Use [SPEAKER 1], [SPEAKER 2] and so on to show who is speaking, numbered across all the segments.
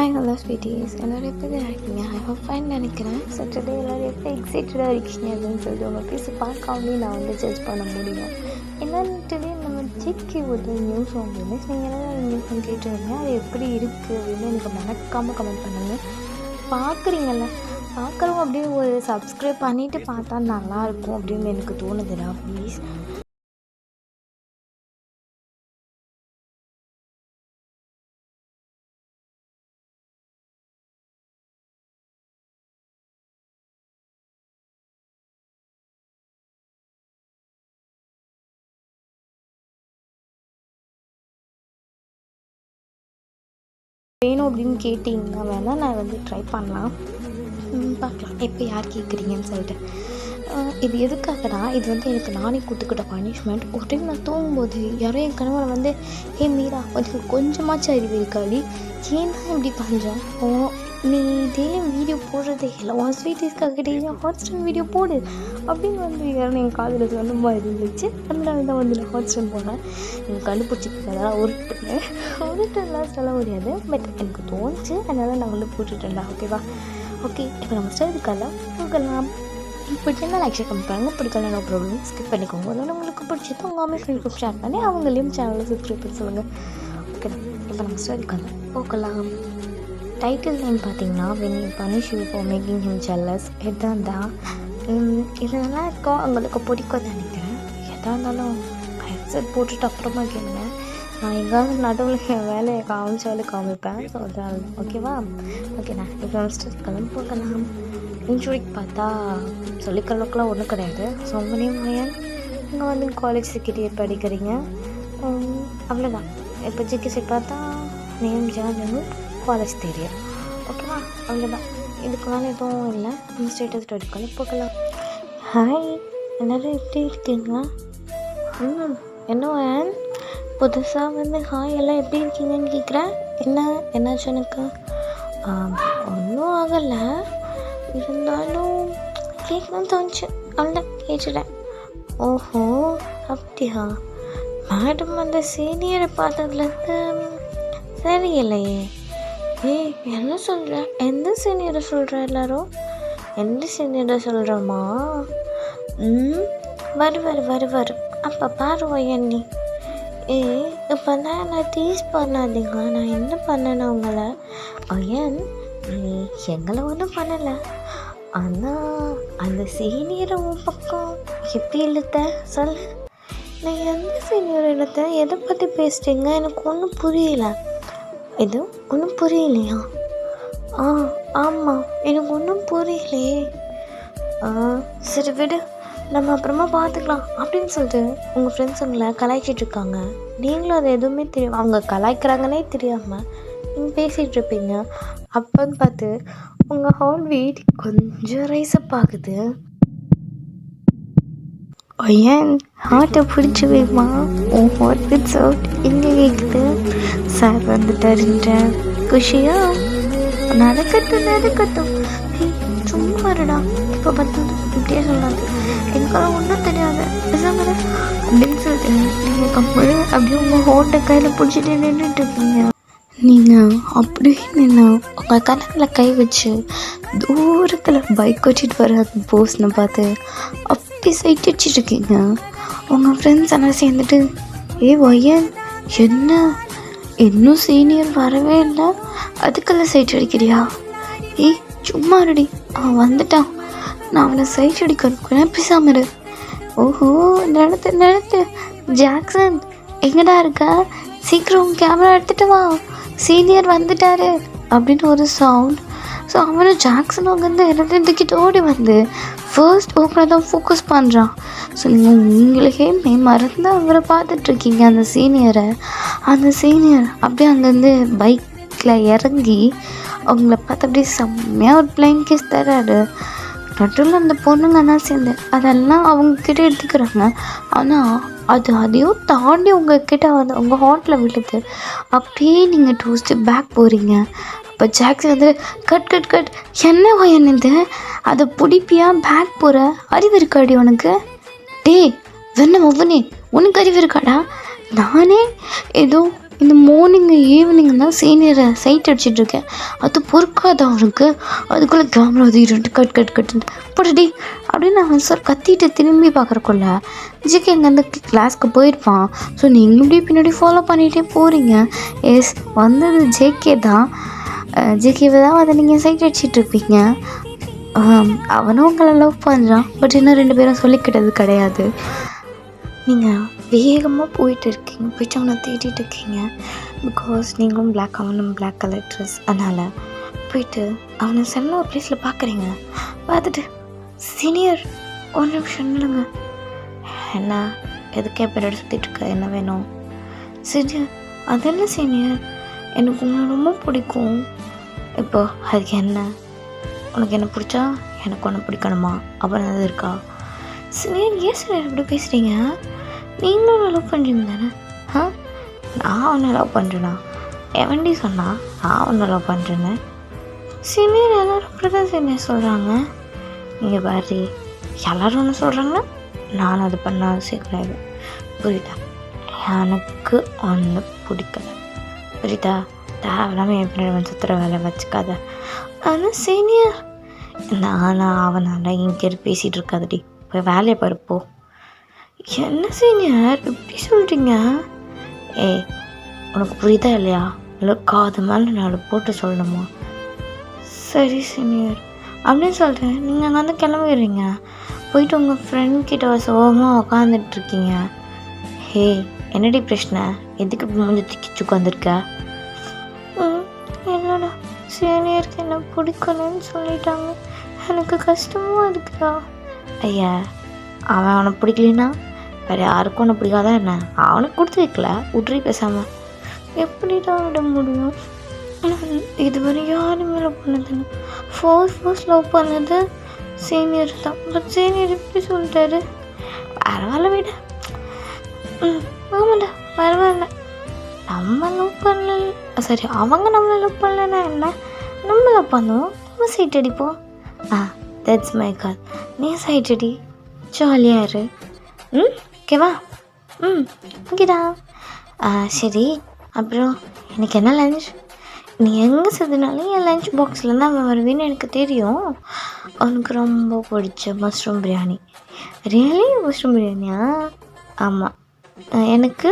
[SPEAKER 1] Hi hello sweeties, எல்லோரும் எப்படி இருக்கீங்க? ஐ ஹோப் ஃபைன் நினைக்கிறேன். ஸோ டுடே எல்லோரும் எப்படி எக்ஸைட்டடாக இருக்கீங்க அப்படின்னு சொல்லிட்டு உங்கள் பீஸை பார்க்காமலே நான் ஜட்ஜ் பண்ண முடியும். என்னன்னு டுடே நம்ம ஜிகே ஒரு நியூஸ் வந்து நீங்கள் என்ன நியூஸ் கேட்டுருங்க, அது எப்படி இருக்குது அப்படின்னு எனக்கு மறக்காமல் கமெண்ட் பண்ணுங்கள். பார்க்குறீங்கள, பார்க்குறவங்க அப்படியே ஒரு சப்ஸ்கிரைப் பண்ணிவிட்டு பார்த்தா நல்லாயிருக்கும் அப்படின்னு எனக்கு தோணுதுடா. ப்ளீஸ் வேணும் அப்படின்னு கேட்டிங்கன்னா வேணால் நான் ட்ரை பண்ணலாம், பார்க்கலாம் எப்போ யார் கேட்குறீங்கன்னு சொல்லிட்டு. இது எதுக்காகனா, இது எனக்கு நானே கொடுத்துக்கிட்ட பனிஷ்மெண்ட். ஒரு டைம் நான் தூங்கும்போது யாரோ என் கணவரை ஏ மீரா உனக்கு கொஞ்சமாச்சும் அறிவு இருக்காடி, ஏன் தான் இப்படி பண்ணுறேன், நீ இதே வீடியோ போடுறதே இல்லை, உன் ஸ்வீட்டீஸ்க்காக டெய்லியும் ஹாட்ஸ்டார் வீடியோ போடு அப்படின்னு யாரும் என் காதில் சொன்ன மாதிரி இருந்துச்சு. அதனால தான் நான் ஹாட்ஸ்டார் போனேன். எனக்கு கண்டுபிடிச்சிருக்கேன், உருட்டுலாம் சொல்ல முடியாது, பட் எனக்கு தோணுச்சு, அதனால் நான் போட்டுட்டேன்டா. ஓகேவா? ஓகே, இப்போ நம்ம ஸ்டோரிக்கெல்லாம் போகலாம். பிடிச்சிருந்தா லைக் ஷேர் கமெண்ட் பண்ணுங்கள், பிடிக்கலாம் நோ ப்ராப்ளம், ஸ்கிப் பண்ணிக்கோங்க. அதோட உங்களுக்கு பிடிச்சது உங்கள் அம்மா ஃப்ரெண்ட்ஸுக்கு ஷேர் பண்ணி அவங்களையும் சேனலில் சப்ஸ்கிரைப் பண்ணி சொல்லுங்கள். ஓகே, இப்போ நம்ம ஸ்டோரிக்கெல்லாம் போகலாம். டைட்டில் நேம் பார்த்தீங்கன்னா when you punish you for making him jealous. இதுதான் தான் இது நல்லா இருக்கும், உங்களுக்கு பிடிக்கும் நினைக்கிறேன். எதாக இருந்தாலும் ஹெட்செட் போட்டுட்டு அப்புறமா கேளுங்க. நான் எங்காவது நடுவில் என் வேலையை காமிப்பேன். ஸோ அதான் ஓகேவா? ஓகே, நான் இப்போ கிளம்பி போகலாம். இன்ஜுரிக்கு பார்த்தா சொல்லிக்கிற அளவுக்குலாம் ஒன்றும் கிடையாது. ஸோ உங்கள் நேம் மயன், நீங்கள் காலேஜ் செகண்ட் இயர் படிக்கிறீங்க, அவ்வளோதான். இப்போ ஜிகே செட் பார்த்தா நேம் ஜான், காலேஜ் தெரியும். ஓகேவா? அவ்வளோதான், இதுக்கு மேலே எதுவும் இல்லை. நம்ம ஸ்டேட்டஸ் எடுக்கல போகலாம். ஹாய், எல்லோரும் எப்படி இருக்கீங்க? என்ன வேன் புதுசாக ஹாய் எல்லாம் எப்படி இருக்கீங்கன்னு கேட்குறேன். என்னாச்சு எனக்கு? ஒன்றும் ஆகலை, இருந்தாலும் கேட்கணும்னு தோணுச்சு, அவ்வளோதான் கேட்டுட்டேன். ஓஹோ அப்படியா? மேடம் அந்த சீனியரை பார்த்ததுலேருந்து சரியில்லையே. என்ன சொல்கிற? எந்த சீனியரை சொல்கிற? எல்லோரும் எந்த சீனியரை சொல்கிறோமா? வரு அப்போ பாருவா எண்ணி. இப்போ தான் என்னை டீஸ் பண்ணாதீங்க. நான் என்ன பண்ணேன்னு உங்களை? ஐயன், நீ எங்களை ஒன்றும் பண்ணலை, ஆனால் அந்த சீனியரை உன் பக்கம் எப்படி இழுத்த சொல்லு. நான் எந்த சீனியர் இழுத்த? எதை பற்றி பேசுகிறீங்க? எனக்கு ஒன்றும் புரியல. இது ஒன்றும் புரியலையா? ஆமாம், எனக்கு ஒன்றும் புரியலையே. சரி விடு, நம்ம அப்புறமா பார்த்துக்கலாம் அப்படின்னு சொல்லிட்டு உங்கள் ஃப்ரெண்ட்ஸ் உங்களை கலாய்ச்சிட்ருக்காங்க. நீங்களும் அது எதுவுமே தெரியும், அவங்க கலாய்க்கிறாங்கன்னே தெரியாமல் நீங்கள் பேசிகிட்டு இருப்பீங்க. அப்போன்னு பார்த்து உங்கள் ஹால் வெயிட் கொஞ்சம் ரைஸப் ஆகுது. ஏன் ஹார்ட்டை பிடிச்சி வைமா, உன் ஹார்ட் பிட்ஸ் அவுட் எங்கே கேட்குது. சார் வந்துட்டாருன்ற குஷியா? நடக்கட்டும். சும்மா இருடா, இப்போ பார்த்து இப்படியே சொல்லாது, எனக்கெல்லாம் ஒன்றும் தெரியாது அப்படின்னு சொல்லிட்டு நீங்கள் கம்பெனி அப்படியே உங்கள் ஹார்ட்டை கையில் பிடிச்சிட்டு நின்றுட்டு இருக்கீங்க. நீங்கள் அப்படியே நின்று உங்கள் கணக்கில் கை வச்சு தூரத்தில் பைக் ஓட்டிட்டு வர போஸ்னை பார்த்து அப்படி சைட் அடிச்சிட்ருக்கீங்க. உங்கள் ஃப்ரெண்ட்ஸ் எல்லாம் சேர்ந்துட்டு ஒய்யன் என்ன இன்னும் சீனியர் வரவே இல்லை, அதுக்கெல்லாம் சைட் அடிக்கிறியா? சும்மா ரெடி, அவன் வந்துட்டான், நான் அவனை சைட் அடிக்கணும், பேசாம இரு. ஓஹோ, நடத்து ஜாக்சன், எங்கடா இருக்க? சீக்கிரம் கேமரா எடுத்துகிட்டு வா, சீனியர் வந்துட்டாரு அப்படின்னு ஒரு சவுண்ட். ஸோ அவனும் ஜாக்சன் அங்கேருந்து எல்லாத்தையும் தூக்கிட்டு ஓடி ஃபர்ஸ்ட் உங்களை தான் ஃபோக்கஸ் பண்ணுறான். ஸோ நீங்கள் உங்களுக்கே மறந்து அவரை பார்த்துட்ருக்கீங்க. அந்த சீனியர் அப்படியே அங்கேருந்து பைக்கில் இறங்கி அவங்கள பார்த்து அப்படியே செம்மையாக ஒரு பிளைன் கிஸ் தராரு. நடுவில் அந்த பொண்ணுங்கன்னா சேர்ந்து அதெல்லாம் அவங்கக்கிட்ட எடுத்துக்கிறாங்க. ஆனால் அதையும் தாண்டி உங்ககிட்ட உங்கள் ஹார்ட்டில் விழுது. அப்படியே நீங்கள் 2 ஸ்டெப் பேக் போகிறீங்க. அப்போ ஜாக்சன் கட் என்ன என்னது, அதை பிடிப்பியா பேக் போகிற? அறிவு இருக்காடி உனக்கு? வெண்ண ஒவ்வொன்னே உனக்கு அறிவு இருக்காடா? நானே ஏதோ இந்த மார்னிங்கு ஈவினிங் தான் சீனியரை சைட் அடிச்சிட்ருக்கேன். அது பொறுக்காது அவனுக்கு. அதுக்குள்ளே கேமரா அது இருட்டு கட்டுன்னு போட்டுடி அப்படின்னு அவன் சார் கத்திட்டு திரும்பி பார்க்குறக்குள்ள ஜிகே இங்கேருந்து கிளாஸ்க்கு போயிருப்பான். ஸோ நீங்களும் இப்படி பின்னாடி ஃபாலோ பண்ணிகிட்டே போகிறீங்க. எஸ், வந்தது ஜேகே தான். ஜேகேவை தான் அதை நீங்கள் சைட் அடிச்சிட்ருப்பீங்க. அவனும் உங்களை லவ் பண்ணுறான். பட் இன்னும் 2 பேரும் சொல்லிக்கிட்டது கிடையாது. நீங்கள் வேகமாக போயிட்டு அவனை தேடிட்டு இருக்கீங்க. பிகாஸ் நீங்களும் பிளாக், அவனும் பிளாக் கலர் ட்ரெஸ். அதனால் போயிட்டு அவனை செம்ம ஒரு ப்ளேஸில் பார்க்குறீங்க. பார்த்துட்டு சீனியர் ஒரு நிமிஷம் இல்லைங்க, என்ன எதுக்கே பின்னாடி சுற்றிட்டுருக்க, என்ன வேணும்? சீனியர் அதெல்லாம் சீனியர், எனக்கு உங்களை ரொம்ப பிடிக்கும். இப்போ அதுக்கு என்ன? உனக்கு என்ன பிடிச்சா எனக்கு ஒன்று பிடிக்கணுமா? அப்புறம் அது இருக்கா? சீனியர் ஏன் சீனியர் இப்படி பேசுகிறீங்க? நீங்களும் லவ் பண்ணுறீங்க தானே? நான் ஒன்று லவ் பண்ணுறேன்னா? எவன்டி சொன்னா நான் ஒன்று லவ் பண்ணுறேன்னு? சீனியர் எல்லோரும் அப்படி தான் சீனியர் சொல்கிறாங்க. நீங்கள் பாரு, எல்லோரும் ஒன்று சொல்கிறாங்கன்னா நான் அது பண்ண அவசியம் கிடையாது. புரியுதா? எனக்கு ஒன்று பிடிக்கல. புரியுதா? தேவையில்லாமல் என் பின்னாடி சுற்றுற வேலை வச்சுக்காத. ஆனால் சீனியர் அவனால் இங்கே பேசிகிட்டு இருக்காதடி, போய் வேலையை பருப்போ. என்ன சீனியர் இப்படி சொல்கிறீங்க? ஏய், உனக்கு புரியுதா இல்லையா? இல்லை காது மேலே நான் போட்டு சொல்லணுமா? சரி சீனியர் அப்படின்னு சொல்கிறேன். நீங்கள் அங்கே வந்து கிளம்பிடுறீங்க. போயிட்டு உங்கள் ஃப்ரெண்ட்கிட்ட சோகமாக உக்காந்துட்ருக்கீங்க. ஹே, என்னடி பிரச்சனை? எதுக்கு மூஞ்சி திக்கிச்சு உட்காந்துருக்க? என்னோட சீனியருக்கு என்ன பிடிக்கணும்னு சொல்லிட்டாங்க. எனக்கு கஷ்டமாக இருக்குதா? ஐயா, அவன் அவனை பிடிக்கலனா வேறு யாருக்கும் ஒன்று பிடிக்காதான் என்ன? அவனுக்கு கொடுத்து வைக்கல, விட்ரி பேசாமல். எப்படி தான் விட முடியும்? இதுவரை யாருமே லவ் பண்ணதில்லை. ஃபர்ஸ்ட் லவ் பண்ணது சீனியர் தான். பட் சீனியர் எப்படி சொல்லிட்டாரு? பரவாயில்ல விட. ஆமாண்டா, பரவாயில்ல. நம்ம லவ் பண்ணல, சரி அவங்க நம்மளை லவ் பண்ணலன்னா என்ன? நம்ம லவ் பண்ணுவோம், நம்ம சைட் அடிப்போம். தட்ஸ் மை கால். நீ சைட் அடி, ஜாலியாக இரு. ஓகேவா? ஓகேடா. சரி, அப்புறம் எனக்கு என்ன லஞ்ச்? நீ எங்கே செதுனாலும் என் லஞ்ச் பாக்ஸில் தான் அவன் வருவேன்னு எனக்கு தெரியும். அவனுக்கு ரொம்ப பிடிச்ச மஷ்ரூம் பிரியாணி. ரியலி மஷ்ரூம் பிரியாணியா? ஆமாம். எனக்கு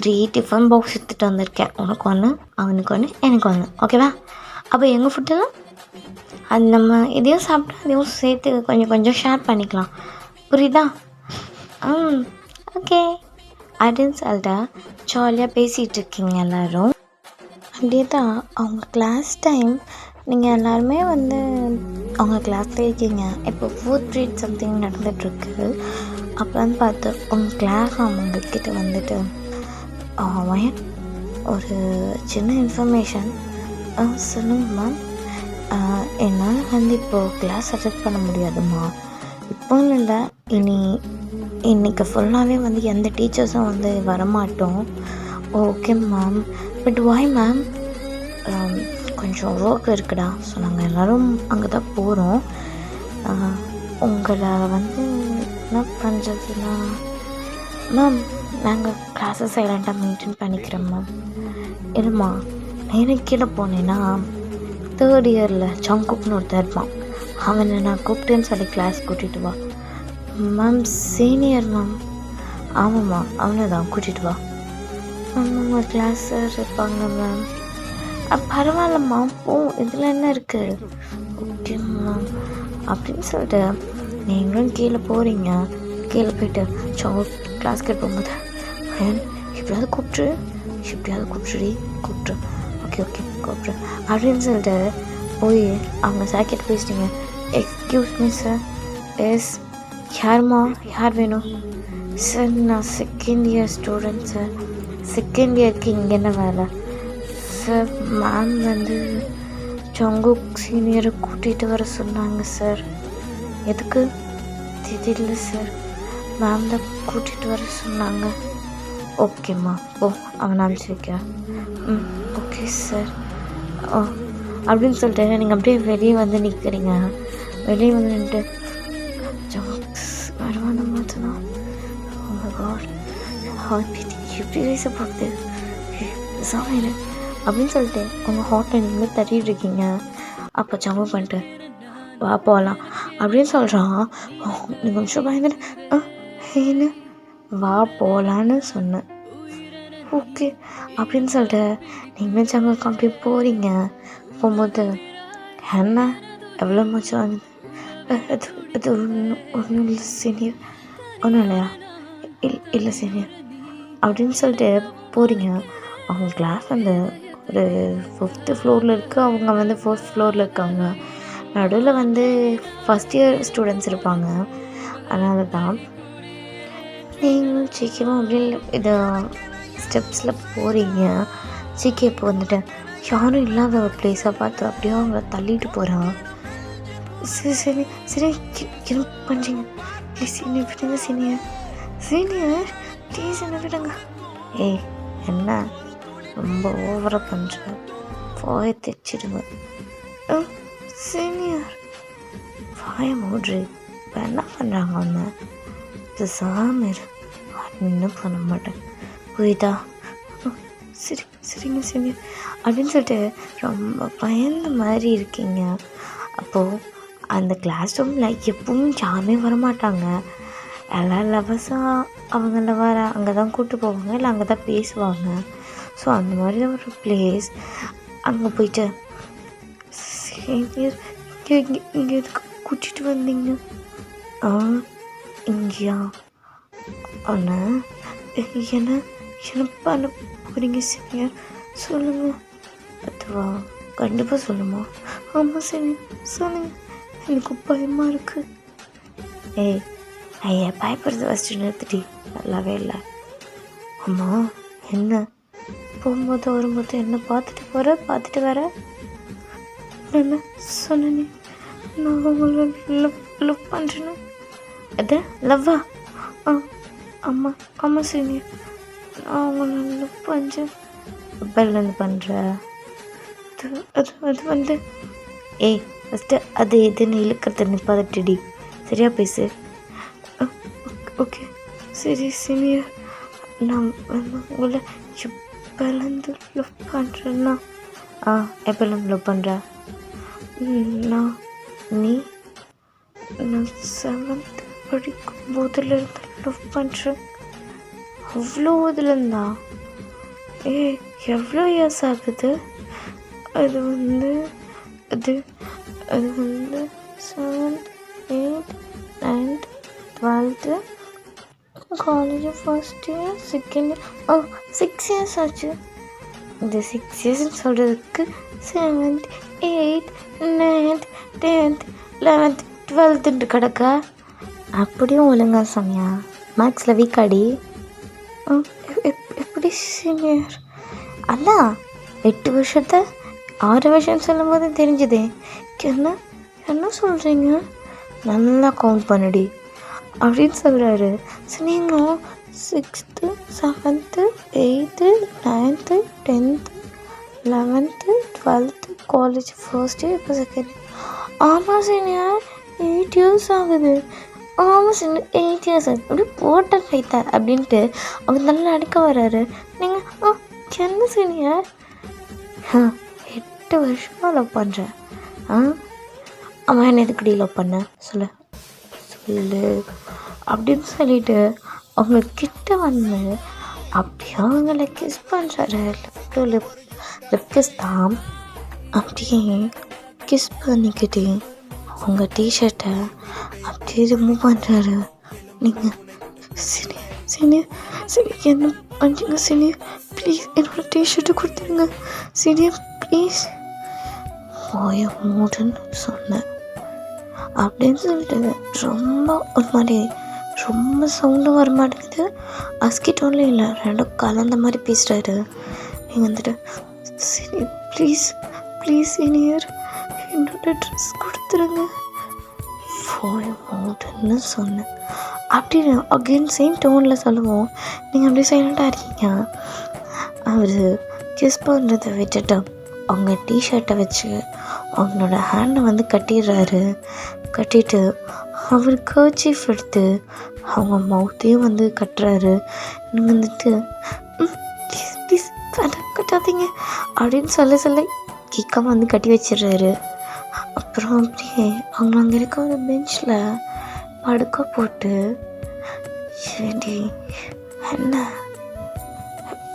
[SPEAKER 1] 3 டிஃபன் பாக்ஸ் எடுத்துகிட்டு வந்திருக்கேன். உனக்கு ஒன்று, அவனுக்கு ஒன்று, எனக்கு ஒன்று. ஓகேவா? அப்போ எங்கள் ஃபுட்டெல்லாம் அது நம்ம எதையும் சாப்பிட்டா அதையும் சேர்த்து கொஞ்சம் ஷேர் பண்ணிக்கலாம். புரியுதா? ஓகே அப்படின்னு சொல்லிட்டா ஜாலியாக பேசிகிட்டு இருக்கீங்க எல்லோரும். அப்படியே தான் அவங்க கிளாஸ் டைம். நீங்கள் எல்லாருமே வந்து அவங்க கிளாஸில் இருக்கீங்க. இப்போ 4th grade சம்திங் நடந்துகிட்ருக்கு. அப்போன்னு பார்த்து உங்கள் கிளாஸ் அவங்கக்கிட்ட வந்துட்டு அவன் ஒரு சின்ன இன்ஃபர்மேஷன் சொல்லுங்க மேம். என்னால் வந்து இப்போது கிளாஸ் அட்டெண்ட் பண்ண முடியாதும்மா. இப்போன்னு இல்லை, இன்னைக்கு ஃபுல்லாகவே வந்து எந்த டீச்சர்ஸும் வந்து வரமாட்டோம். Okay ma'am, but why ma'am? கொஞ்சம் ஒர்க் இருக்குடா. ஸோ நாங்கள் எல்லோரும் அங்கே தான் போகிறோம். உங்களை வந்து என்ன பண்ணுறதுன்னா மேம், நாங்கள் கிளாஸை சைலண்ட்டாக மெயின்டைன் பண்ணிக்கிறோம் மேம். இல்லைம்மா, நேரம் கீழே போனேன்னா 3rd இயரில் ஜங்குக்னு ஒருத்தர் இருப்பான். அவனை நான் கூப்பிட்டேன்னு சொல்லி கிளாஸ் கூட்டிகிட்டு வா. Ma'am senior ma'am. ஆமாம்மா, அவனை தான் கூட்டிகிட்டு வா. மேம் உங்கள் கிளாஸ் சார் இருப்பாங்க மேம். பரவாயில்லம்மா, போ, இதில் என்ன இருக்குது? ஓகே மேம் அப்படின்னு சொல்லிட்டு நீங்களும் கீழே போகிறீங்க. கீழே போயிட்டு கிளாஸ் கேட்டு போகும்போது எப்படியாவது கூப்பிட்டுரு. ஓகே கூப்பிட்ரு அப்படின்னு சொல்லிட்டு போய் அவங்க சாக்கெட் பேசிட்டீங்க. Excuse me sir. எஸ், யார் வேணும்? சார் நான் 2nd year student sir. 2nd இயருக்கு இங்கே என்ன வேலை? சார் மேம் வந்து ஜங்குக் சீனியரை கூட்டிகிட்டு வர சொன்னாங்க சார். எதுக்கு தெரியல சார், மேம் தான் கூட்டிகிட்டு வர சொன்னாங்க. ஓகேம்மா, ஓ அவன் அனுப்பிச்சி வைக்கிறேன். Okay sir. அப்படின்னு சொல்லிட்டு நீங்கள் அப்படியே வெளியே வந்து நிற்கிறீங்க. வெளியே வந்து நின்றுட்டு ஜங்க்ஸ் வருவான மாற்றலாம். Oh my God, how pity you பேச போகுது சாமி அப்படின்னு சொல்லிட்டு உங்கள் ஹார்ட்டை நீங்களே தட்டிட்டு இருக்கீங்க. அப்போ ஜம்ப் பண்ணிட்டு வா போகலாம் அப்படின்னு சொல்கிறான். நீங்கள் கொஞ்சம் பயந்துட்டு ஏன்னு வா போகலான்னு சொன்னேன். ஓகே அப்படின்னு சொல்லிட்டு நீங்களும் ஜம்ப் அப்படி போகிறீங்க. போகும்போது என்ன எவ்வளோ மச்சம் வாங்குது? அது அது ஒன்றும் இல்லை சீனியர், ஒன்றும் இல்லையா? இல்லை சீனியர் அப்படின்னு சொல்லிட்டு போகிறீங்க. அவங்க கிளாஸ் வந்து ஒரு 5th ஃப்ளோரில் இருக்குது. அவங்க வந்து 4th ஃப்ளோரில் இருக்காங்க. நடுவில் வந்து ஃபஸ்ட் இயர் ஸ்டூடெண்ட்ஸ் இருப்பாங்க. அதனால தான் நீங்கள் சீக்கிரமாக அப்படியே இது ஸ்டெப்ஸில் போகிறீங்க. சீக்கிரம் இப்போ வந்துட்டு யாரும் இல்லாத ஒரு பிளேஸை பார்த்து அப்படியே அவங்கள தள்ளிட்டு போகிறான். சரி சரி சரி என்ன பண்ணுறீங்க? ப்ளீஸ் என்ன விடுங்க சீனியர், சீனியர் ப்ளீஸ் என்ன விடுங்க. ஏய் என்ன ரொம்ப ஓவராக பண்ணுற, வாயை தைச்சிடுவேன். சீனியர் வாயை மூட்ரு. இப்போ என்ன பண்ணுறாங்க ஒன்று? இது சாமியார் இன்னும் பண்ண மாட்டேன் புரியுதா? சரி சரிங்க சீனியர் அப்படின்னு சொல்லிட்டு ரொம்ப பயந்த மாதிரி இருக்கீங்க. அப்போது அந்த கிளாஸ் ரூமில் எப்பவும் யாருமே வரமாட்டாங்க. எல்லாம் லவர்ஸாக அவங்கள வர அங்கே தான் கூப்பிட்டு போவாங்க, இல்லை அங்கே தான் பேசுவாங்க. ஸோ அந்த மாதிரி தான் ஒரு பிளேஸ். அங்கே போயிட்டு சீனியர் இங்கே எதுக்கு கூட்டிகிட்டு வந்தீங்க? இங்கேயா? அண்ணா என்ன என்ன பண்ண போகிறீங்க சீனியர் சொல்லுங்கள். அதுவா கண்டிப்பாக சொல்லுமா? ஆமாம் சீனியர் சொல்லுங்கள், எனக்கு பயமாக இருக்குது. ஏய் ஐயா பயப்படுறது ஃபஸ்ட்டு நிறுத்திட்டி, நல்லாவே இல்லை. ஆமாம் என்ன போகும்போது வரும்போது என்ன பார்த்துட்டு வர என்ன சொன்னே? நான் உங்களை லவ் பண்ணுறேன்னு. அது லவ்வா? ஆமாம் ஆமாம் சீனியர் நான் உங்களை லவ் பண்ணுறேன். அப்போலேருந்து பண்ணுற அது வந்து ஏய் ஃபஸ்ட்டு அது எதுன்னு இழுக்கிறத நிப்பாதட்டி சரியா பேசு. ஓகே சரி சீனியர் நான் உங்களை எப்போலேருந்து லவ் பண்ணுறேன்னா? எப்போலேருந்து லவ் பண்ணுற? நான் 7th படிக்கும் போதுலேருந்து லவ் பண்ணுறேன். அவ்வளோ இதுலேருந்தா? எவ்வளோ இயர்ஸ் ஆகுது? அது வந்து 7th 8th 9th 12th college first year second year 6 years ஆச்சு. இந்த 6 இயர்ஸ்ன்னு சொல்கிறதுக்கு 7th 8th 9th 10th 11th 12th கிடக்கா? அப்படியும் ஒழுங்கா சொன்னியா? மேக்ஸில் வீக்காடி? எப்படி சீனியர்? அதான் 8 வருஷத்தை 6 வருஷம் சொல்லும் போது தெரிஞ்சுதே. என்ன சொல்கிறீங்க? நல்லா கவுண்ட் பண்ணுடி அப்படின்னு சொல்கிறாரு. சரி நீங்களும் 6th 7th 8th 9th 10th 11th 12th college first year இப்போ செகண்ட் இயர். ஆமாம் சீனியர் 8 இயர்ஸ் ஆகுது. ஆமாம் சீனியர் 8 இயர்ஸ் அப்படி போட்ட ரைத்தா அப்படின்ட்டு அவர் நல்லா அடிக்க வர்றாரு. நீங்கள் என்ன சீனியர் 8 வருஷமாக லவ் பண்ணுறேன். அம்மா என்ன எதுக்குடி லவ் பண்ண சொல்லு அப்படின்னு சொல்லிட்டு அவங்க கிட்ட வந்து அப்படியே அவங்கள கிஸ் பண்ணுறாரு. லிப் கிஸ் தான். அப்படியே கிஸ் பண்ணிக்கிட்டே அவங்க டிஷர்ட்டை அப்படியே ரிமூவ் பண்ணுறாரு. நீங்கள் சரி என்ன பண்ணுறீங்க சீனியர்? ப்ளீஸ் என்னோடய டிஷர்ட்டை கொடுத்துருங்க சீனியர் ப்ளீஸ். போய மூடுன்னு சொன்னேன் அப்படின்னு சொல்லிட்டு ரொம்ப ஒரு மாதிரி ரொம்ப சவுண்டும் வர மாட்டேங்குது, அஸ்கிட்டோன்லேயும் இல்லை, ரெண்டும் கலந்த மாதிரி பேசுகிறாரு. நீங்கள் வந்துட்டு சரி ப்ளீஸ் சீனியர் என்னோட ட்ரெஸ் கொடுத்துருங்க போய மூடுன்னு சொன்னேன் அப்படின்னு அகெயின் சேம் டோனில் சொல்லுவோம். நீங்கள் அப்படியே சைலண்ட்டாக இருக்கீங்க. அவர் கிஸ் பண்ணுறதை விட்டுட்டு அவங்க டிஷர்ட்டை வச்சு அவங்களோட ஹேண்டை வந்து கட்டிடுறாரு. கட்டிட்டு அவர் கர்ச்சீஃப் எடுத்து அவங்க மவுத்தையும் வந்து கட்டுறாரு. நீங்கள் வந்துட்டு ப்ளீஸ் வேண்டாம் கட்டாதீங்க அப்படின்னு சொல்ல கேட்காம வந்து கட்டி வச்சிடுறாரு. அப்புறம் அப்படியே அவங்க அங்கே இருக்க ஒரு பெஞ்சில் படுக்க போட்டு, சரி என்ன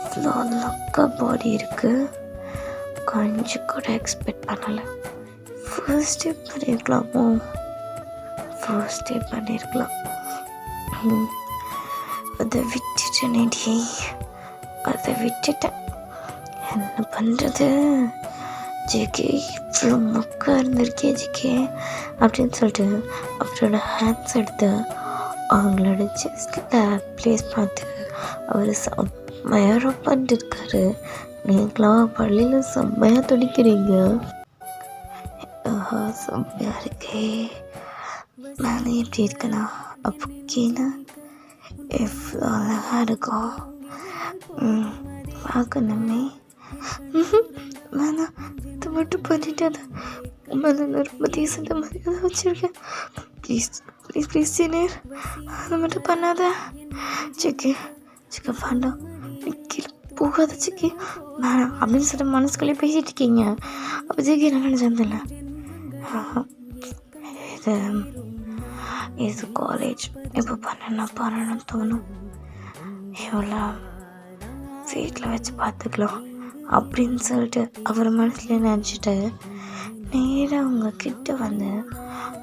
[SPEAKER 1] இவ்வளோ லக்கா பாடி இருக்குது, கொஞ்சம் கூட எக்ஸ்பெக்ட் பண்ணலை. ஃபர்ஸ்ட் டே பண்ணியிருக்கலாமோ, ஃபர்ஸ்ட் டே பண்ணியிருக்கலாம். அதை விட்டுட்டேனேடி, அதை விட்டுட்டேன். என்ன பண்ணுறது ஜேகே, இவ்வளோ மொக்கா இருந்திருக்கே ஜேகே அப்படின்னு சொல்லிட்டு அவரோட ஹேண்ட்ஸ் எடுத்து அவங்களோட செஸ்டில் ப்ளேஸ் பார்த்து அவர் செம்மையாக பண்ணிருக்காரு. நீங்களா பள்ளியில் செம்மையாக துடிக்கிறீங்க. செம்மையாக இருக்கே. மேலே எப்படி இருக்குண்ணா அப்போ கீழே எவ்வளோ அழகாக இருக்கும். பார்க்கணுமே. வேணாம், இது மட்டும் பண்ணிட்டு மேலே நான் ரொம்ப டீசெண்டாக மாதிரி தான் வச்சுருக்கேன். ப்ளீஸ் ப்ளீஸ் ப்ளீஸ் சீனியர், அதை மட்டும் பண்ணாத. சிக்கி வேண்டாம், கீழே போகாத சிக்கி வேணாம் அப்படின்னு சொல்லிட்டு மனசுக்குள்ளே பேசிகிட்டு இருக்கீங்க. அப்போ ஜிக்கி என்ன நினச்சதில்ல, இது காலேஜ், இப்போ பண்ணணும்னு தோணும். இவ்வளோ வீட்டில் வச்சு பார்த்துக்கலாம் அப்படின்னு சொல்லிட்டு அவர் மனசில் நினச்சிட்டு நேராக அவங்க கிட்ட வந்து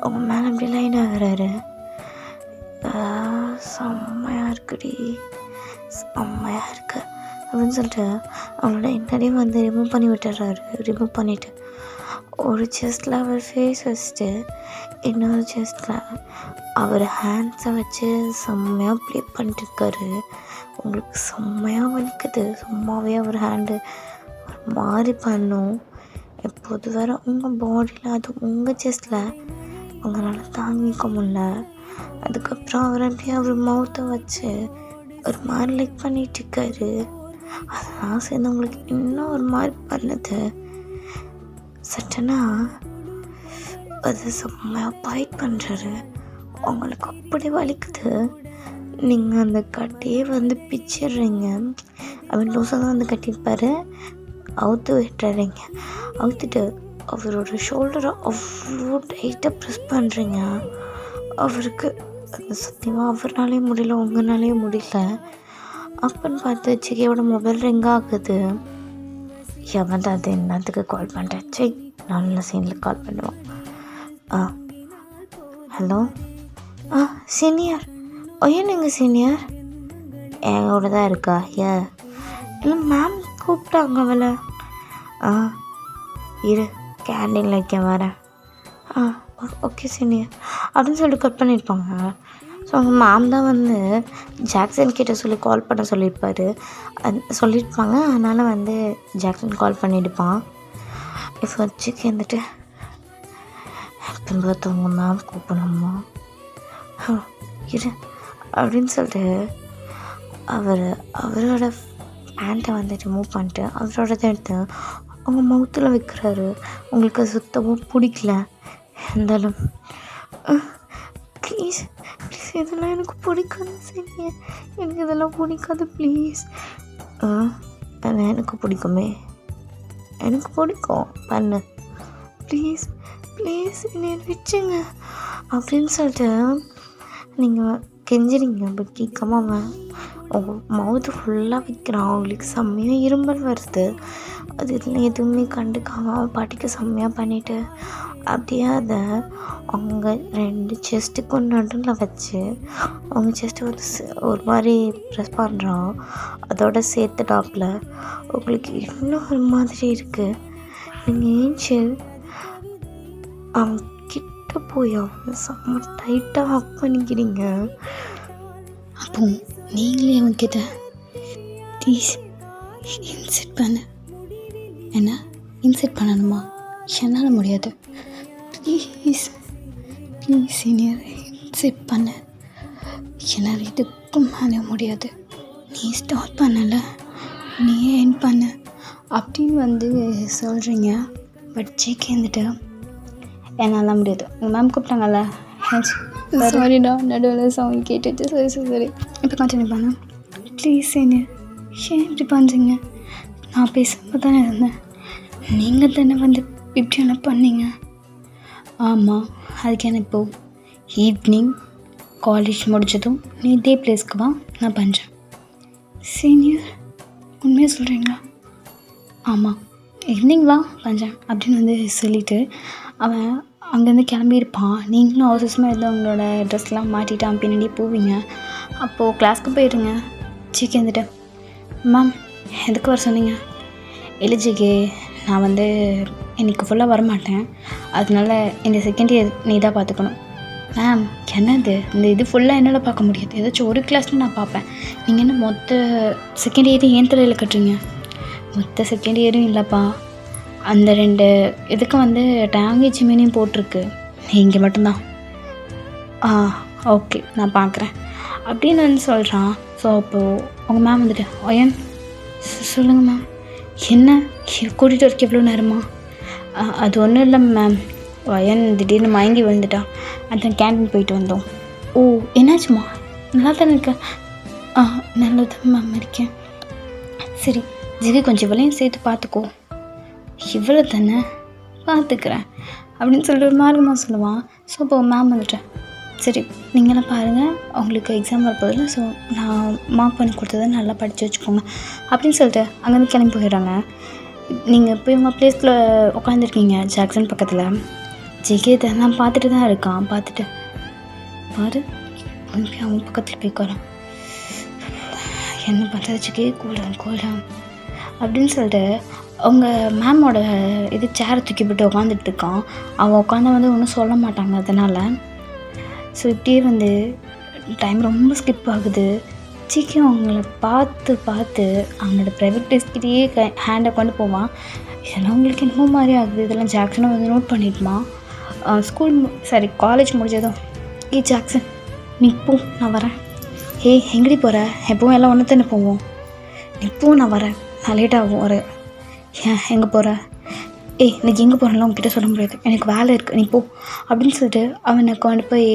[SPEAKER 1] அவங்க மேலே அப்படி லைன் ஆகிறாரு. செம்மையாக இருக்குடி, செம்மையாக இருக்கு அப்படின்னு சொல்லிட்டு அவங்களோட என்னடையும் வந்து ரிமூவ் பண்ணி விட்டுறாரு. ரிமூவ் பண்ணிவிட்டு ஒரு செஸ்டில் அவர் ஃபேஸ் வச்சுட்டு இன்னொரு செஸ்டில் அவர் ஹேண்ட்ஸை வச்சு செம்மையாக ப்ளே பண்ணிட்டுருக்காரு. உங்களுக்கு செம்மையாக வலிக்குது. சும்மாவே அவர் ஹேண்டு ஒரு மாதிரி பண்ணும். எப்போது வேறு உங்கள் பாடியில், அது உங்கள் செஸ்டில் உங்களால் தாங்கிக்க முடில. அதுக்கப்புறம் அவர் அப்படியே அவர் மவுத்தை வச்சு ஒரு மாதிரி லைக் பண்ணிகிட்ருக்காரு. அதெல்லாம் சேர்ந்து உங்களுக்கு இன்னும் ஒரு மாதிரி பண்ணுது. சட்டனா அது செம்மையாக பைட் பண்ணுறாரு. உங்களுக்கு அப்படி வலிக்குது. நீங்கள் அந்த கட்டையே வந்து பிச்சிடுறீங்க. அவர் லூஸாக தான் வந்து கட்டியிருப்பார். அவுத்து விட்டுறீங்க. அவுத்துட்டு அவரோட ஷோல்டரை அவ்வளோ டைட்டாக ப்ரெஸ் பண்ணுறீங்க. அவருக்கு அது சத்தியமாக அவர்னாலே முடியல, உங்களாலேயும் முடியல. அப்பன்னு பார்த்து சிக்கியோட மொபைல் ரிங் ஆகுது. எவன் அது என்னத்துக்கு கால் பண்ணுறேன்? சரி, நல்ல சீனில் கால் பண்ணுவோம். Hello senior. என்னங்க சீனியர், எங்களோட தான் இருக்கா? இல்லை மேம் கூப்பிட்டாங்க அவளை. இரு கேண்டீனில் வைக்க வரேன். ஓகே சீனியர் அப்படின்னு சொல்லிட்டு கட் பண்ணியிருப்பாங்க. ஸோ அவங்க மேம் தான் வந்து ஜாக்சன் கிட்ட சொல்லி கால் பண்ண சொல்லியிருப்பாங்க. அதனால் வந்து ஜாக்சன் கால் பண்ணியிருப்பான். இப்போ வச்சுக்கு வந்துட்டு எப்போ பார்த்தவங்க மேம் கூப்பிடணுமா இரு அப்படின்னு சொல்லிட்டு அவரோட பேண்ட்டை வந்து ரிமூவ் பண்ணிட்டு அவரோடதை எடுத்து அவங்க மவுத்தில் வைக்கிறாரு. உங்களுக்கு அது சுத்தமாக பிடிக்கல. இருந்தாலும் ப்ளீஸ் ப்ளீஸ் இதெல்லாம் எனக்கு பிடிக்காது சரி, எனக்கு இதெல்லாம் பிடிக்காது ப்ளீஸ். எனக்கு பிடிக்குமே, எனக்கு பிடிக்கும், பண்ணு ப்ளீஸ் ப்ளீஸ் என்னை வச்சுங்க அப்படின்னு சொல்லிட்டு நீங்கள் கெஞ்சிறீங்க. பட் கேட்காம அவன் மவுத்து ஃபுல்லாக வைக்கிறான். அவங்களுக்கு செம்மையாக இரும்பல் வருது. அது இதெல்லாம் எதுவுமே கண்டுக்காமல் அவன் பாட்டிக்கு செம்மையாக பண்ணிவிட்டு அப்படியே அதை அவங்க 2 செஸ்ட்டுக்கு நடுவில் வச்சு அவங்க செஸ்ட்டு ஒரு மாதிரி ப்ரெஸ் பண்ணுறான். அதோட சேர்த்து டாப்பில் உங்களுக்கு இன்னும் ஒரு மாதிரி இருக்குது. நீங்கள் ஏஞ்சி அவன் கிட்ட போய் அவன் செம்ம டைட்டாக ஹக் பண்ணிக்கிறீங்க. அப்போ நீங்களே அவன்கிட்ட ப்ளீஸ் இன்செட் பண்ண, என்ன இன்செட் பண்ணணுமா? என்னால் முடியாது, ப்ளீஸ் ப்ளீஸ் சீனியர் இன்செட் பண்ண, என்னால் இதுக்கும் மேலே முடியாது. நீ ஸ்டார்ட் பண்ணலை, நீ என் பண்ண அப்படின்னு வந்து சொல்கிறீங்க. பட் ஜேகே வந்துட்டு என்னால் முடியாது, உங்கள் மேம் கூப்பிட்டாங்கல்ல. சாரிடா, நடுவில் சவுண்ட் கேட்டுட்டு சரி. இப்போ கண்டினியூ பண்ண ப்ளீஸ் சீனியர், ஏன் இப்படி பண்ணுறீங்க? நான் பேசாமல் தானே இருந்தேன். நீங்கள் தானே வந்து இப்படி என்ன பண்ணீங்க? ஆமாம், அதுக்கு என்ன இப்போது? ஈவினிங் காலேஜ் முடிச்சதும் நீ இதே பிளேஸ்க்கு வா, நான் பண்ணுறேன். சீனியர், உண்மையாக சொல்கிறீங்களா? ஆமாம், ஈவினிங் வா பண்ணுறேன் அப்படின்னு வந்து சொல்லிவிட்டு அவன் அங்கேருந்து கிளம்பியிருப்பான். நீங்களும் அவசரமாக எதுவும் உங்களோட ட்ரெஸ்லாம் மாட்டிட்டான் பின்னாடி போவீங்க. அப்போது கிளாஸ்க்கு போயிடுங்க. ஜிகே வந்துட்டு, மேம் எதுக்கு வர சொன்னீங்க? இல்லை ஜிகே, நான் வந்து இன்றைக்கி ஃபுல்லாக வரமாட்டேன், அதனால இந்த செகண்ட் இயர் நீ தான் பார்த்துக்கணும். மேம் என்னது இந்த இது ஃபுல்லாக என்னால் பார்க்க முடியாது, ஏதாச்சும் ஒரு கிளாஸில் நான் பார்ப்பேன். நீங்கள் என்ன மொத்த செகண்ட் இயரையும் ஏன் தலையில் கட்டுறீங்க? மொத்த செகண்ட் இயரும் இல்லைப்பா, அந்த 2 இதுக்கு வந்து லாங்குவேஜ் மீனிங் போட்டிருக்கு, இங்கே மட்டும்தான். ஓகே நான் பார்க்குறேன் அப்படின்னு வந்து சொல்கிறான். ஸோ அப்போது உங்கள் மேம் வந்துட்டு, ஒயன் சொல்லுங்கள் மேம். என்ன கூட்டிகிட்டு வரக்கு எவ்வளோ நேரமா? அது ஒன்றும் இல்லை மேம், ஒயன் திடீர்னு மயங்கி விழுந்துட்டான், அதான் கேண்டீன் போயிட்டு வந்தோம். ஓ என்னாச்சுமா? நல்லா தானே இருக்கேன்? நல்லது மேம் இருக்கேன். சரி ஜிகி, கொஞ்சம் இவளையும் சேர்த்து பார்த்துக்கோ. இவ்வளோ தானே, பார்த்துக்கிறேன் அப்படின்னு சொல்லிட்டு ஒரு மார்க்கமாக சொல்லுவான். ஸோ இப்போ மேம் வந்துட்டேன், சரி நீங்களாம் பாருங்கள், உங்களுக்கு எக்ஸாம் வரப்போதில்லை, ஸோ நான் மார்க் பண்ணி கொடுத்ததை நல்லா படித்து வச்சுக்கோங்க அப்படின்னு சொல்லிட்டு அங்கேருந்து கிளம்பி போயிடுறாங்க. நீங்கள் இப்போ இவங்க ப்ளேஸில் உட்காந்துருக்கீங்க ஜாக்சன் பக்கத்தில். ஜிகே இதெல்லாம் பார்த்துட்டு தான் இருக்கான். பார்த்துட்டு பாரு அவங்க பக்கத்தில் போய் உட்காரான். என்ன பண்ணுறது ஜிகே, கூடாம் அப்படின்னு சொல்லிட்டு அவங்க மேமோட இது சேரை தூக்கி போட்டு உட்காந்துட்டு இருக்கான். அவன் உட்காந்து வந்து ஒன்றும் சொல்ல மாட்டாங்க அதனால். ஸோ இப்படியே வந்து டைம் ரொம்ப ஸ்கிப் ஆகுது. சீக்கிரம் அவங்கள பார்த்து அவங்களோட ப்ரைவேட் பிளேஸ்கிட்டேயே ஹேண்டை கொண்டு போவான். இதெல்லாம் அவங்களுக்கு என்னமோ மாதிரி ஆகுது. இதெல்லாம் ஜாக்சனை வந்து நோட் பண்ணிடுமா. காலேஜ் முடிஞ்சதும், ஜாக்சன் நீ போ நான் வரேன். எங்கடி போகிற? எப்போவும் எல்லாம் ஒன்று தானே போவோம். நீ போ நான் வரேன், நான் லேட்டாகும் வர. எங்கே போகிற? இன்னைக்கு எங்கே போகிறேன்லாம் உங்ககிட்ட சொல்ல முடியாது, எனக்கு வேலை இருக்குது, நீ போ அப்படின்னு சொல்லிட்டு அவனை கொண்டு போய்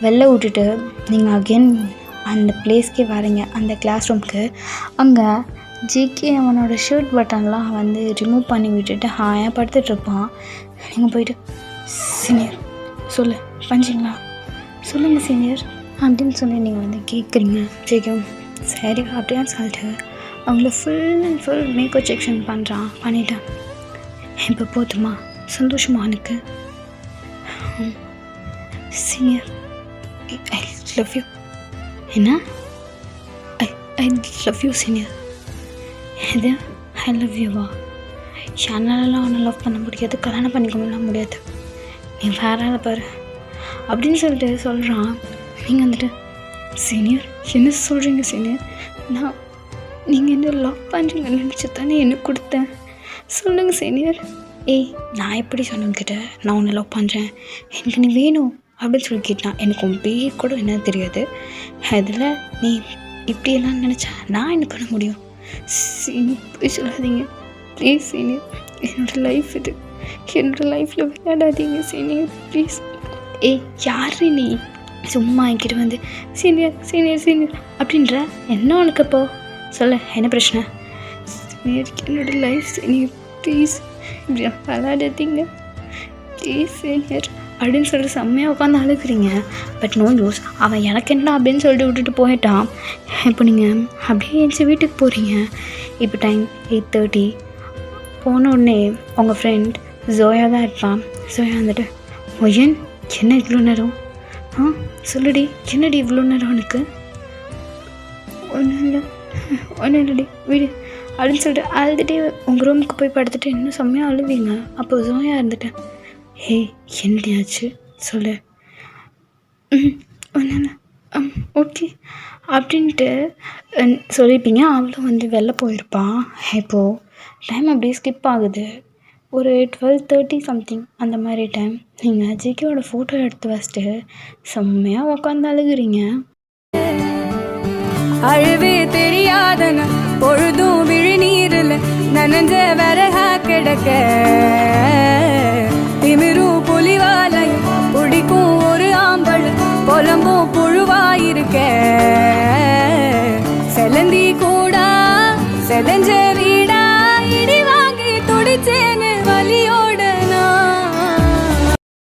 [SPEAKER 1] வெளில விட்டுட்டு நீங்கள் அகெயின் அந்த பிளேஸ்க்கே வரீங்க, அந்த கிளாஸ் ரூம்க்கு. அங்கே ஜிகே அவனோட ஷர்ட் பட்டன்லாம் வந்து ரிமூவ் பண்ணி விட்டுட்டு ஹாயாக படுத்துட்ருப்பான். நீங்கள் போயிட்டு, சீனியர் சொல்லு பஞ்சிங்களா, சொல்லுங்கள் சீனியர் அப்படின்னு சொல்லி நீங்கள் வந்து கேட்குறீங்க. ஜிகேவும் சரி அப்படியே சொல்லிட்டு அவங்கள full and full makeup section பண்ணிட்டேன். இப்போ போதுமா, சந்தோஷமா எனக்கு? Senior I love you. என்ன? I love you senior. இது ஐ லவ் யூவா? என்னாலலாம் அவனை லவ் பண்ண முடியாது, கல்யாணம் பண்ணிக்க முடியாது, நீ வேற ஆளை பாரு அப்படின்னு சொல்லிட்டு சொல்கிறான். நீங்கள் வந்துட்டு, சீனியர் என்ன சொல்கிறீங்க சீனியர்? நீங்கள் என்ன லவ் பண்ணுறீங்கன்னு நினச்சி தானே என்ன கொடுத்தேன், சொல்லுங்கள் சீனியர். நான் எப்படி சொன்னவங்கிட்ட நான் உன்னை லவ் பண்ணுறேன், எனக்கு நீ வேணும் அப்படின்னு சொல்லி கேட்டான். எனக்கு உன் பேர் கூட என்ன தெரியாது, அதில் நீ இப்படியெல்லாம் நினச்சா நான் என்ன பண்ண முடியும்? சீனியர் போய் சொல்லாதீங்க ப்ளீஸ் சீனியர், என்னோடய லைஃப் இது, என்னோடய லைஃப்பில் விளையாடாதீங்க சீனியர் ப்ளீஸ். யாரு நீ சும்மா என்கிட்ட வந்து சீனியர் சீனியர் சீனியர் அப்படின்ற? என்ன உனக்கு அப்போ சொல்ல, என்ன பிரச்சனை? சீனியர் என்னோடய லைஃப் சீனியர் ப்ளீஸ், இப்படி விளையாடாதீங்க ப்ளீஸ் சீனியர் அப்படின்னு சொல்லிட்டு செம்மையாக உட்காந்து அழுகுறீங்க. பட் நோ யூஸ், அவன் எனக்கு என்ன அப்படின்னு சொல்லிட்டு விட்டுட்டு போயிட்டான். இப்போ நீங்கள் அப்படியே எழுந்து வீட்டுக்கு போகிறீங்க. இப்போ டைம் 8:30. போன உடனே உங்கள் ஃப்ரெண்ட் ஜோயா தான் இருப்பான். ஜோயா வந்துட்டு, ஒயன் என்ன இவ்வளோ நேரம்? சொல்லுடி என்னடி இவ்வளோ நேரம் உனக்கு? ஒன்றும் இல்லடி வீடு அப்படின்னு சொல்லிட்டு அழுதுகிட்டே உங்கள் ரூமுக்கு போய் படுத்துட்டு இன்னும் செம்மையாக அழுவீங்க. அப்போ ஜோயா இருந்துட்டேன், என்னடியாச்சு சொல்லு. ஒன்றும் ஓகே அப்படின்ட்டு சொல்லியிருப்பீங்க. அவளும் வந்து வெளில போயிருப்பான். இப்போது டைம் அப்படியே ஸ்கிப் ஆகுது. ஒரு 12:30 சம்திங் அந்த மாதிரி டைம். நீங்கள் ஜிகேவோட ஃபோட்டோ எடுத்து வச்சுட்டு செம்மையாக உட்காந்து அழுகுறீங்க.
[SPEAKER 2] அழுவே தெரியாதன பொழுதும் விழிநீரில் நனைஞ்ச வரகா கிடக்க